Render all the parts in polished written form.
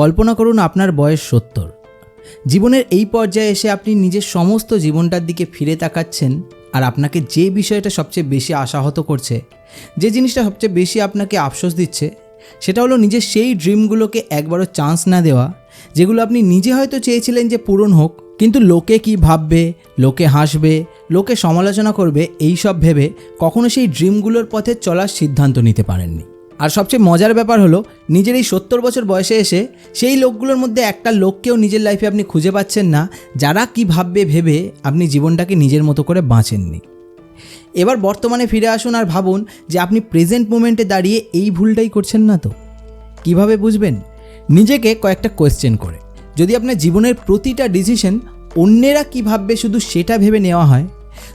কল্পনা করুন আপনার বয়স 70। জীবনের এই পর্যায়ে এসে আপনি নিজের সমস্ত জীবনটার দিকে ফিরে তাকাচ্ছেন, আর আপনাকে যে বিষয়টা সবচেয়ে বেশি আশাহত করছে, যে জিনিসটা সবচেয়ে বেশি আপনাকে আফসোস দিচ্ছে, সেটা হলো নিজের সেই ড্রিমগুলোকে একবারও চান্স না দেওয়া, যেগুলো আপনি নিজে হয়তো চেয়েছিলেন যে পূরণ হোক, কিন্তু লোকে কি ভাববে, লোকে হাসবে, লোকে সমালোচনা করবে, এই সব ভেবে কখনো সেই ড্রিমগুলোর পথে চলার সিদ্ধান্ত নিতে পারেননি। আর সবচেয়ে মজার ব্যাপার হলো, নিজের এই 70 বছর বয়সে এসে সেই লোকগুলোর মধ্যে একটা লোককেও নিজের লাইফে আপনি খুঁজে পাচ্ছেন না, যারা কি ভাববে ভেবে আপনি জীবনটাকে নিজের মতো করে বাঁচেননি। এবার বর্তমানে ফিরে আসুন আর ভাবুন যে আপনি প্রেজেন্ট মোমেন্টে দাঁড়িয়ে এই ভুলটাই করছেন না তো। কিভাবে বুঝবেন? নিজেকে কয়েকটা কোয়েশ্চেন করে। যদি আপনার জীবনের প্রতিটা ডিসিশন অন্যেরা কী ভাববে শুধু সেটা ভেবে নেওয়া হয়,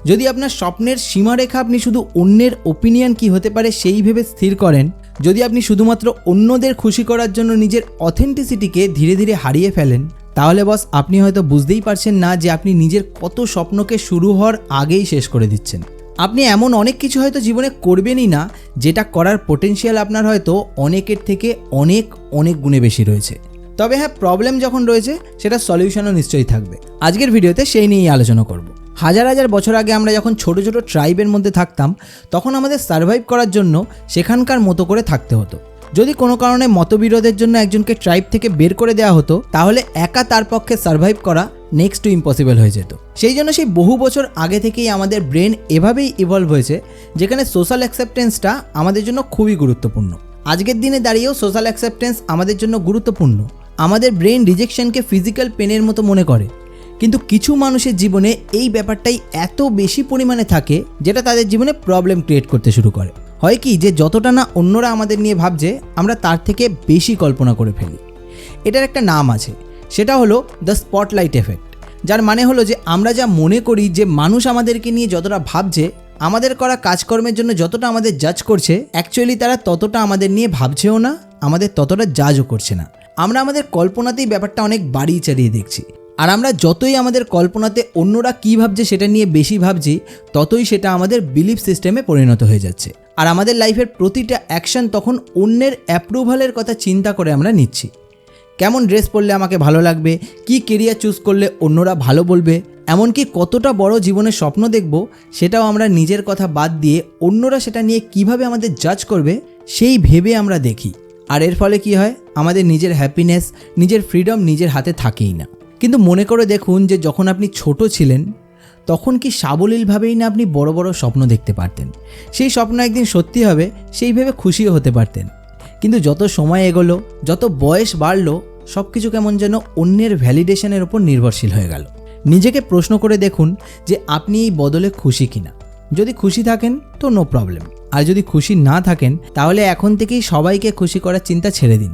যদি আপনার স্বপ্নের সীমারেখা আপনি শুধু অন্যের ওপিনিয়ন কী হতে পারে সেই ভেবে স্থির করেন, যদি আপনি শুধুমাত্র অন্যদের খুশি করার জন্য নিজের অথেন্টিসিটিকে ধীরে ধীরে হারিয়ে ফেলেন, তাহলে বস আপনি হয়তো বুঝতেই পারছেন না যে আপনি নিজের কত স্বপ্নকে শুরু হওয়ার আগেই শেষ করে দিচ্ছেন। আপনি এমন অনেক কিছু হয়তো জীবনে করবেনই না, যেটা করার পোটেনশিয়াল আপনার হয়তো অনেকের থেকে অনেক অনেক গুণে বেশি রয়েছে। তবে হ্যাঁ, প্রবলেম যখন রয়েছে সেটা সলিউশনও নিশ্চয়ই থাকবে। আজকের ভিডিওতে সেই নিয়েই আলোচনা করব। হাজার হাজার বছর আগে আমরা যখন ছোট ছোট ট্রাইবের মধ্যে থাকতাম, তখন আমাদের সার্ভাইভ করার জন্য সেখানকার মতো করে থাকতে হতো। যদি কোনো কারণে মতবিরোধের জন্য একজনকে ট্রাইব থেকে বের করে দেওয়া হতো, তাহলে একা তার পক্ষে সার্ভাইভ করা নেক্সট টু ইম্পসিবল হয়ে যেত। সেই জন্য সেই বহু বছর আগে থেকেই আমাদের ব্রেন এভাবেই ইভলভ হয়েছে, যেখানে সোশ্যাল অ্যাকসেপ্টেন্সটা আমাদের জন্য খুবই গুরুত্বপূর্ণ। আজকের দিনে দাঁড়িয়েও সোশ্যাল অ্যাকসেপ্টেন্স আমাদের জন্য গুরুত্বপূর্ণ। আমাদের ব্রেন রিজেকশনকে ফিজিক্যাল পেনের মতো মনে করে, কিন্তু কিছু মানুষের জীবনে এই ব্যাপারটাই এত বেশি পরিমাণে থাকে, যেটা তাদের জীবনে প্রবলেম ক্রিয়েট করতে শুরু করে। হয় কি, যে যতটা না অন্যরা আমাদের নিয়ে ভাবছে, আমরা তার থেকে বেশি কল্পনা করে ফেলি। এটার একটা নাম আছে, সেটা হলো দ্য স্পটলাইট এফেক্ট, যার মানে হলো যে আমরা যা মনে করি যে মানুষ আমাদেরকে নিয়ে যতটা ভাবছে, আমাদের করা কাজকর্মের জন্য যতটা আমাদের জাজ করছে, অ্যাকচুয়ালি তারা ততটা আমাদের নিয়ে ভাবছেও না, আমাদের ততটা জাজও করছে না। আমরা আমাদের কল্পনাতেই ব্যাপারটা অনেক বাড়িয়ে চাড়িয়ে দেখছি। আর আমরা যতই আমাদের কল্পনাতে অন্যরা কী ভাবছে সেটা নিয়ে বেশি ভাবছি, ততই সেটা আমাদের বিলিফ সিস্টেমে পরিণত হয়ে যাচ্ছে। আর আমাদের লাইফের প্রতিটা অ্যাকশন তখন অন্যের অ্যাপ্রুভালের কথা চিন্তা করে আমরা নিচ্ছি। কেমন ড্রেস পরলে আমাকে ভালো লাগবে, কি কেরিয়ার চুজ করলে অন্যরা ভালো বলবে, এমনকি কতটা বড় জীবনের স্বপ্ন দেখব, সেটাও আমরা নিজের কথা বাদ দিয়ে অন্যরা সেটা নিয়ে কিভাবে আমাদের জাজ করবে সেই ভেবে আমরা দেখি। আর এর ফলে কি হয়, আমাদের নিজের হ্যাপিনেস, নিজের ফ্রিডম নিজের হাতে থাকেই না। কিন্তু মনে করে দেখুন যে যখন আপনি ছোট ছিলেন, তখন কি সাবলীলভাবেই না আপনি বড় বড় স্বপ্ন দেখতে পারতেন, সেই স্বপ্ন একদিন সত্যি হবে সেই ভেবে খুশিও হতে পারতেন। কিন্তু যত সময় এগোলো, যত বয়স বাড়লো, সব কিছু কেমন যেন অন্যের ভ্যালিডেশনের ওপর নির্ভরশীল হয়ে গেল। নিজেকে প্রশ্ন করে দেখুন যে আপনি এই বদলে খুশি কিনা। যদি খুশি থাকেন তো নো প্রবলেম, আর যদি খুশি না থাকেন তাহলে এখন থেকেই সবাইকে খুশি করার চিন্তা ছেড়ে দিন।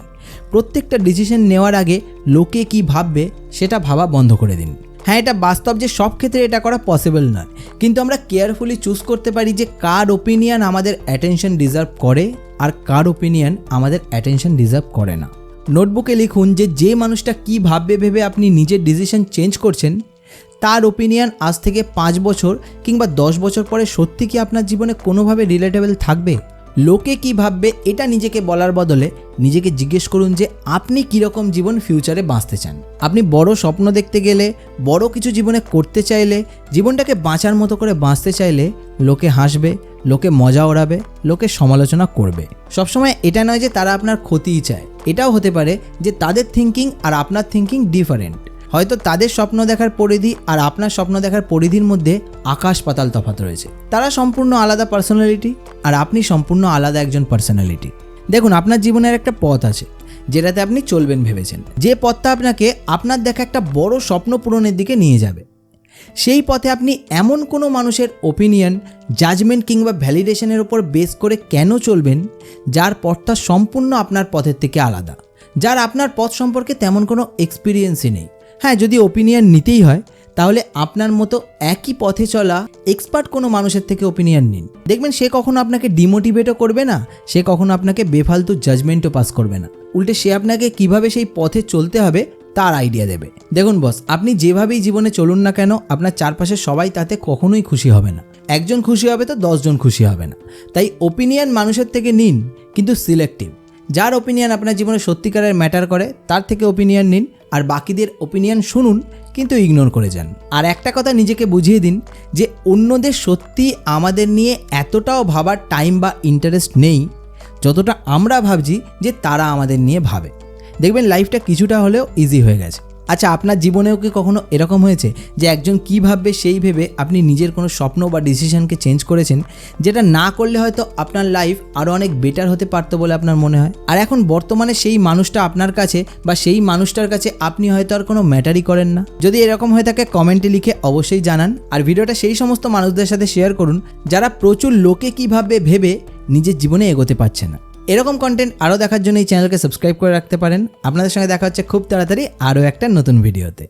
প্রত্যেকটা ডিসিশন নেওয়ার আগে লোকে কি ভাববে সেটা ভাবা বন্ধ করে দিন। হ্যাঁ, এটা বাস্তব যে সব ক্ষেত্রে এটা করা পসিবল নয়, কিন্তু আমরা কেয়ারফুলি চুজ করতে পারি যে কার ওপিনিয়ন আমাদের অ্যাটেনশন ডিজার্ভ করে আর কার ওপিনিয়ন আমাদের অ্যাটেনশন ডিজার্ভ করে না। নোটবুকে লিখুন যে মানুষটা কি ভাববে ভেবে আপনি নিজের ডিসিশন চেঞ্জ করছেন, তার ওপিনিয়ন আজ থেকে 5 বছর কিংবা 10 বছর পরে সত্যি কি আপনার জীবনে কোনোভাবে রিলেটেবল থাকবে? লোকে কি ভাববে এটা নিজেকে বলার বদলে নিজেকে জিজ্ঞেস করুন যে আপনি কীরকম জীবন ফিউচারে বাঁচতে চান। আপনি বড় স্বপ্ন দেখতে গেলে, বড় কিছু জীবনে করতে চাইলে, জীবনটাকে বাঁচার মতো করে বাঁচতে চাইলে লোকে হাসবে, লোকে মজা ওড়াবে, লোকে সমালোচনা করবে। সবসময় এটা নয় যে তারা আপনার ক্ষতিই চায়, এটাও হতে পারে যে তাদের থিঙ্কিং আর আপনার থিঙ্কিং ডিফারেন্ট। হয়তো তাদের স্বপ্ন দেখার পরিধি আর আপনার স্বপ্ন দেখার পরিধির মধ্যে আকাশ পাতাল তফাৎ রয়েছে। তারা সম্পূর্ণ আলাদা পার্সোনালিটি আর আপনি সম্পূর্ণ আলাদা একজন পার্সোনালিটি। দেখুন, আপনার জীবনের একটা পথ আছে যেটাতে আপনি চলবেন ভেবেছেন, যে পথটা আপনাকে আপনার দেখা একটা বড় স্বপ্ন পূরণের দিকে নিয়ে যাবে। সেই পথে আপনি এমন কোনো মানুষের ওপিনিয়ন, জাজমেন্ট কিংবা ভ্যালিডেশনের ওপর বেস করে কেন চলবেন, যার পথটা সম্পূর্ণ আপনার পথের থেকে আলাদা, যার আপনার পথ সম্পর্কে তেমন কোনো এক্সপিরিয়েন্সই নেই। হ্যাঁ, যদি ওপিনিয়ন নিতেই হয় তাহলে আপনার মতো একই পথে চলা এক্সপার্ট কোনো মানুষের থেকে ওপিনিয়ন নিন। দেখবেন সে কখনো আপনাকে ডিমোটিভেটও করবে না, সে কখনো আপনাকে বেফালতু জাজমেন্টও পাস করবে না। উল্টে সে আপনাকে কিভাবে সেই পথে চলতে হবে তার আইডিয়া দেবে। দেখুন বস, আপনি যেভাবেই জীবনে চলুন না কেন, আপনার চারপাশে সবাই তাতে কখনোই খুশি হবে না। একজন খুশি হবে তো 10 জন খুশি হবে না। তাই ওপিনিয়ন মানুষের থেকে নিন, কিন্তু সিলেক্টিভ। যার ওপিনিয়ন আপনার জীবনে সত্যিকারের ম্যাটার করে তার থেকে ওপিনিয়ন নিন, আর বাকিদের ওপিনিয়ন শুনুন কিন্তু ইগনোর করে যান। আর একটা কথা নিজেকে বুঝিয়ে দিন যে অন্যদের সত্যি আমাদের নিয়ে এতটাও ভাবার টাইম বা ইন্টারেস্ট নেই যতটা আমরা ভাবছি যে তারা আমাদের নিয়ে ভাবে। দেখবেন লাইফটা কিছুটা হলেও ইজি হয়ে গেছে। আচ্ছা, আপনার জীবনেও কি কখনো এরকম হয়েছে যে একজন কী ভাববে সেই ভেবে আপনি নিজের কোনো স্বপ্ন বা ডিসিশনকে চেঞ্জ করেছেন, যেটা না করলে হয়তো আপনার লাইফ আরও অনেক বেটার হতে পারতো বলে আপনার মনে হয়? আর এখন বর্তমানে সেই মানুষটা আপনার কাছে বা সেই মানুষটার কাছে আপনি হয়তো আর কোনো ম্যাটারই করেন না। যদি এরকম হয়ে থাকে কমেন্টে লিখে অবশ্যই জানান। আর ভিডিওটা সেই সমস্ত মানুষদের সাথে শেয়ার করুন যারা প্রচুর লোকে কী ভাববে ভেবে নিজের জীবনে এগোতে পারছে না। এরকম কন্টেন্ট আরও দেখার জন্য এই চ্যানেলকে সাবস্ক্রাইব করে রাখতে পারেন। আপনাদের সঙ্গে দেখা হচ্ছে খুব তাড়াতাড়ি আরও একটা নতুন ভিডিওতে।